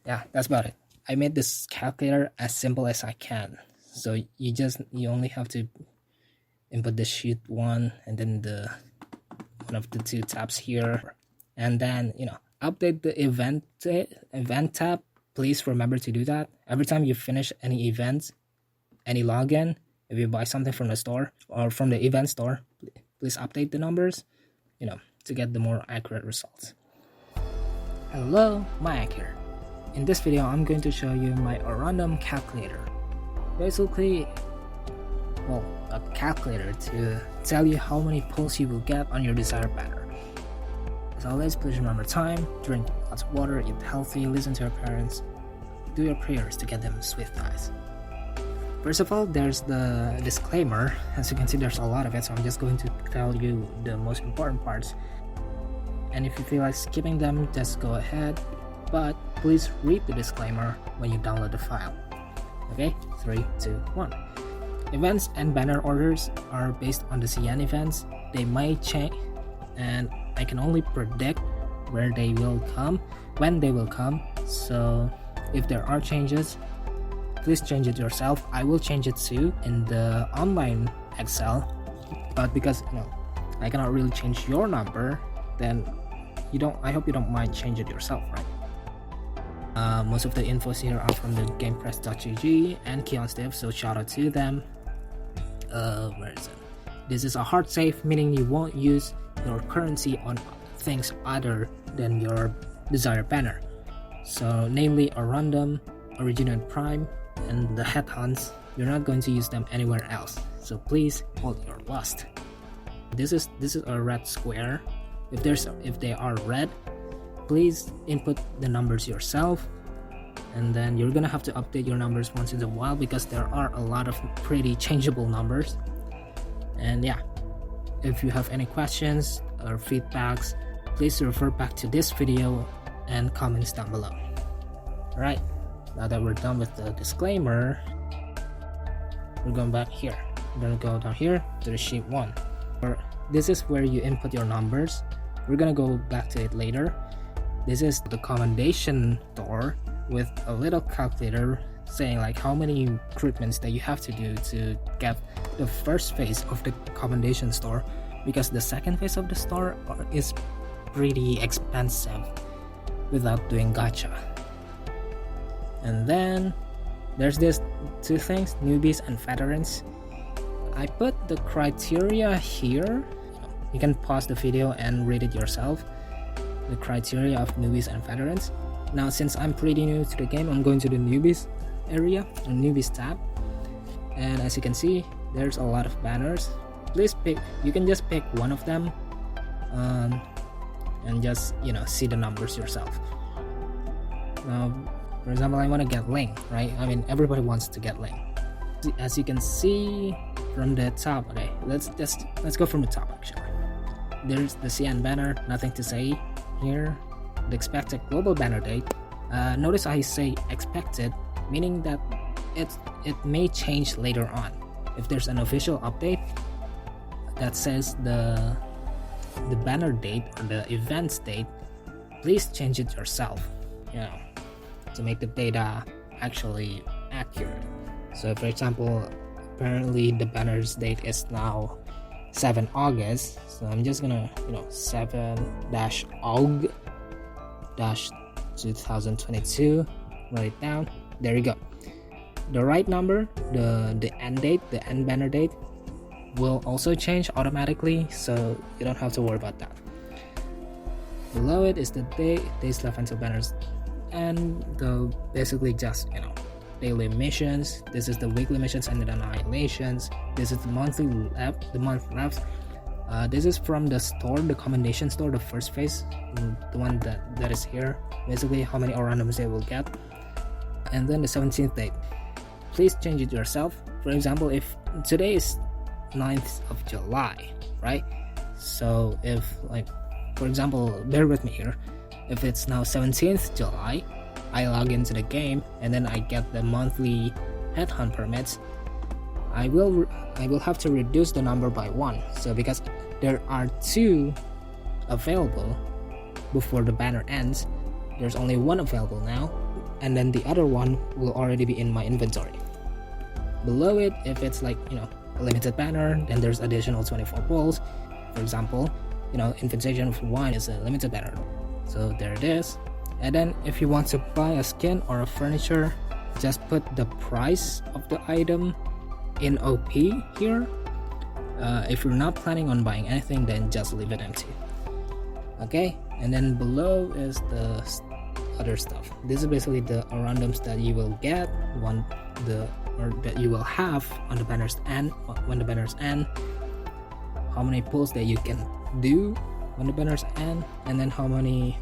yeah, that's about it. I made this calculator as simple as I can. So you only have to input the sheet 1 and then the one of the 2 tabs here, and then update the event tab. Please remember to do that every time you finish any events, any login. If you buy something from the store or from the event store, please update the numbers, to get the more accurate results. Hello, Mayak here. In this video, I'm going to show you my random calculator. Basically, well, a calculator to tell you how many pulls you will get on your desired banner. As always, please remember time, drink lots of water, eat healthy, listen to your parents, do your prayers to get them swift eyes. First of all, there's the disclaimer. As you can see, there's a lot of it, so I'm just going to tell you the most important parts. And if you feel like skipping them, just go ahead. But please read the disclaimer when you download the file. Okay, 3, 2, 1. Events and banner orders are based on the CN events. They might change, and I can only predict where they will come, when they will come. So if there are changes, please change it yourself. I will change it too in the online Excel, but because I cannot really change your number, then I hope you don't mind change it yourself, right? Most of the infos here are from the gamepress.gg and KionStiff, so shout out to them. Where is it? This is a hard save, meaning you won't use your currency on things other than your desired banner. So namely a random, original prime, and the headhunts. You're not going to use them anywhere else, so please hold your lust. This is a red square. If they are red, please input the numbers yourself, and then you're gonna have to update your numbers once in a while because there are a lot of pretty changeable numbers. And yeah, if you have any questions or feedbacks, please refer back to this video and comments down below. Alright, now that we're done with the disclaimer, we're going back here. We're gonna go down here to the sheet 1. This is where you input your numbers. We're gonna go back to it later. This is the commendation store with a little calculator saying like how many recruitments that you have to do to get the first phase of the commendation store, because the second phase of the store is pretty expensive without doing gacha. And then there's this 2 things, newbies and veterans. I put the criteria here. You can pause the video and read it yourself. The criteria of newbies and veterans. Now since I'm pretty new to the game, I'm going to the newbies area, the newbies tab, and as you can see, there's a lot of banners. Please pick, you can just pick one of them, and just see the numbers yourself. Now for example, I want to get Ling, right? I mean, everybody wants to get Ling. As you can see from the top, okay, let's go from the top actually. There's the CN banner, nothing to say here. The expected global banner date. Notice I say expected, meaning that it may change later on. If there's an official update that says the banner date or the event's date, please change it yourself, to make the data actually accurate. So for example, apparently the banner's date is now 7 August, so I'm just gonna 7-Aug-2022, write it down. There you go. The right number, the end date, the end banner date will also change automatically, so you don't have to worry about that. Below it is the days left until banners, and the basically just daily missions. This is the weekly missions and the annihilations. This is the month left. This is from the store, the commendation store, the first phase, the one that is here. Basically how many randoms they will get. And then the 17th date. Please change it yourself. For example, if today is 9th of July, right? So if for example, bear with me here. If it's now 17th July, I log into the game and then I get the monthly headhunt permits. I will have to reduce the number by 1. So because there are 2 available before the banner ends, there's only 1 available now. and then the other one will already be in my inventory. Below it, if it's like, you know, a limited banner, then there's additional 24 pulls. For example, you know, invitation for wine is a limited banner, so there it is. And then if you want to buy a skin or a furniture, just put the price of the item in OP here. If you're not planning on buying anything, then just leave it empty. Okay, and then below is the other stuff. This is basically the randoms that you will get or that you will have on the banners end when the banners end. How many pulls that you can do when the banners end, and then how many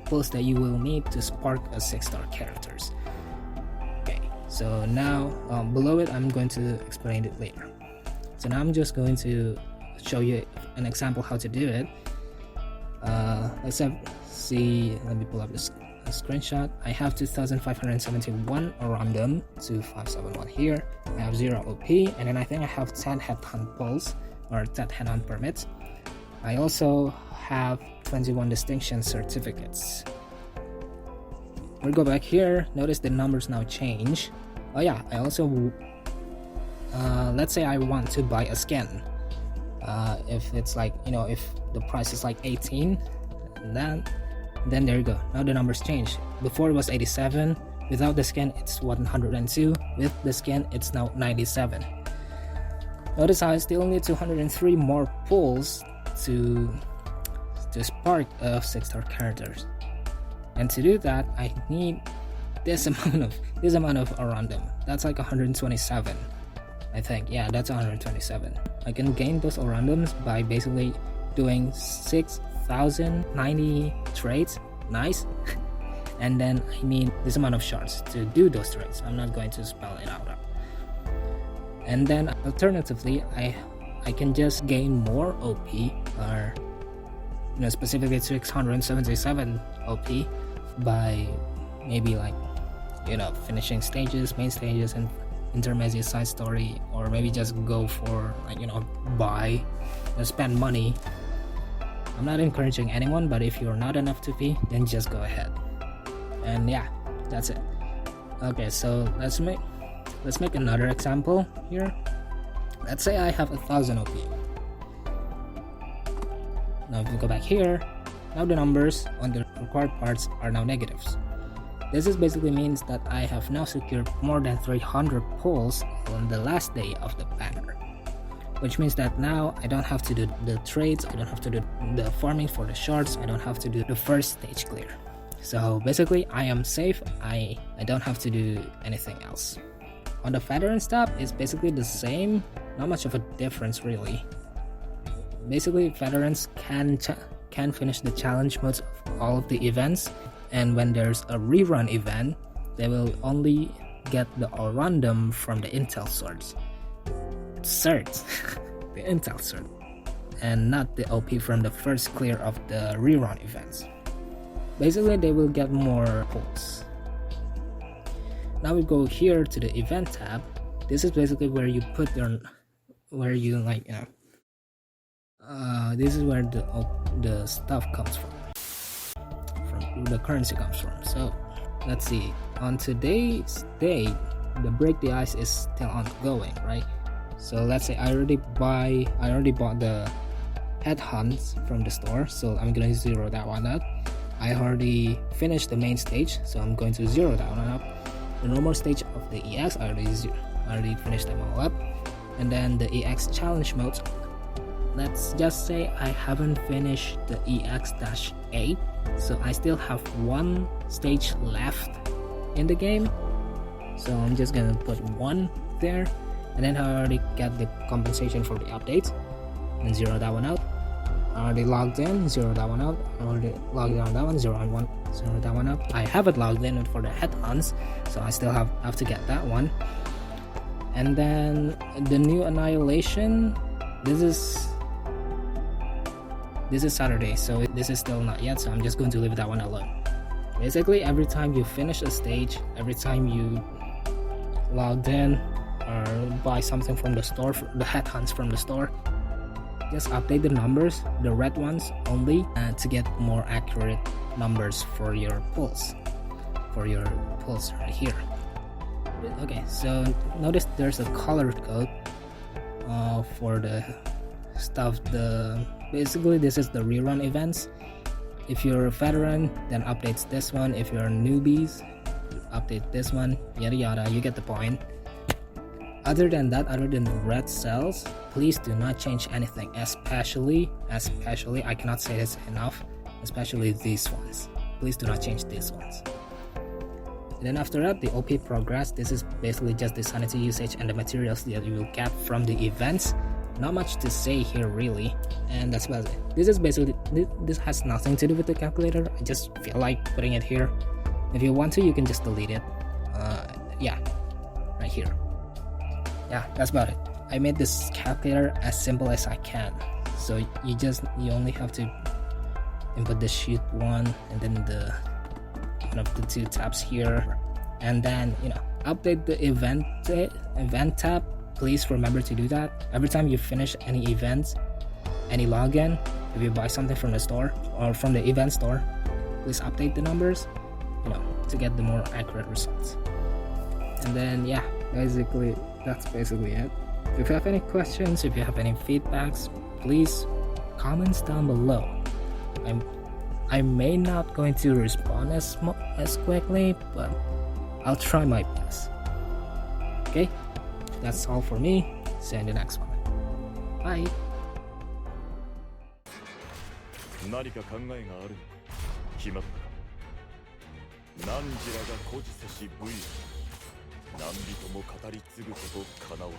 pulls that you will need to spark a 6-star characters. Okay, so now below it, I'm going to explain it later. So now I'm just going to show you an example how to do it. Let's see, let me pull up this screenshot. I have 2571 random to 571 here. I have 0 OP, and then I think I have 10 headhunt pulls or 10 headhunt permits. I also have 21 distinction certificates. We'll go back here. Notice the numbers now change. Oh yeah, I also let's say I want to buy a skin. If it's like, you know, if the price is like 18, then there you go. Now the numbers change. Before it was 87. Without the skin, it's 102. With the skin, it's now 97. Notice how I still need 203 more pulls to spark of 6-star characters. And to do that, I need this amount of random. That's like 127. I think, yeah, that's 127. I can gain those randoms by basically doing 6,090 trades. Nice. And then I need this amount of shards to do those trades. I'm not going to spell it out. And then alternatively, I can just gain more OP, or you know, specifically 677 OP by maybe like, you know, finishing stages, main stages, and intermediate side story, or maybe just go for, like, you know, buy and spend money. I'm not encouraging anyone, but if you're not an F2P, then just go ahead. And yeah, that's it. Okay, so let's make another example here. Let's say I have 1000 OP. Now if we go back here, now the numbers on the required parts are now negatives. This is basically means that I have now secured more than 300 pulls on the last day of the banner, which means that now I don't have to do the trades, I don't have to do the farming for the shards, I don't have to do the first stage clear. So basically I am safe, I don't have to do anything else. On the veteran stuff, it's basically the same, not much of a difference really. Basically veterans can finish the challenge modes of all of the events, and when there's a rerun event, they will only get the random from the intel swords. Certs, the intel sword, and not the OP from the first clear of the rerun events. Basically they will get more pulls. Now we go here to the event tab. This is basically where you put your, where you like, you know, this is where the stuff comes from the currency comes from. So let's see, on today's date, the break the ice is still ongoing, right? So let's say I already bought the headhunts from the store, so I'm going to zero that one up. I already finished the main stage, so I'm going to zero that one up. The normal stage of the EX, I already finished them all up. And then the EX challenge modes, let's just say I haven't finished the EX-8, so I still have one stage left in the game. So I'm just gonna put 1 there, and then I already get the compensation for the updates and zero that one out. I already logged in, zero that one out. I already logged in on that one, zero that one out. I haven't logged in for the headhunts, so I still have to get that one. And then the new annihilation, this is Saturday, so this is still not yet, so I'm just going to leave that one alone. Basically every time you finish a stage, every time you logged in or buy something from the store, the headhunts from the store, just update the numbers, the red ones only, to get more accurate numbers for your pulls. for your pulse right here. Okay, so notice there's a color code for the stuff. Basically this is the rerun events. If you're a veteran, then updates this one. If you're newbies, update this one, yada yada, you get the point. Other than that, other than the red cells, please do not change anything, especially I cannot say this enough, especially these ones. Please do not change these ones. And then after that, the OP progress. This is basically just the sanity usage and the materials that you will get from the events. Not much to say here really, and that's about it. This is basically, this has nothing to do with the calculator. I just feel like putting it here. If you want to, you can just delete it. Yeah, right here. Yeah, that's about it. I made this calculator as simple as I can. So you only have to input the sheet 1 and then one of the 2 tabs here, and then update the event tab. Please remember to do that every time you finish any events, any login. If you buy something from the store or from the event store, please update the numbers, to get the more accurate results. And then yeah, that's basically it. If you have any questions, if you have any feedbacks, please comments down below. I may not going to respond as quickly, but I'll try my best. Okay, that's all for me. See you in the next one. Bye. 何か考えがある。決まったか。汝らが孤児せし武勇。何人も語り継ぐことかなわん。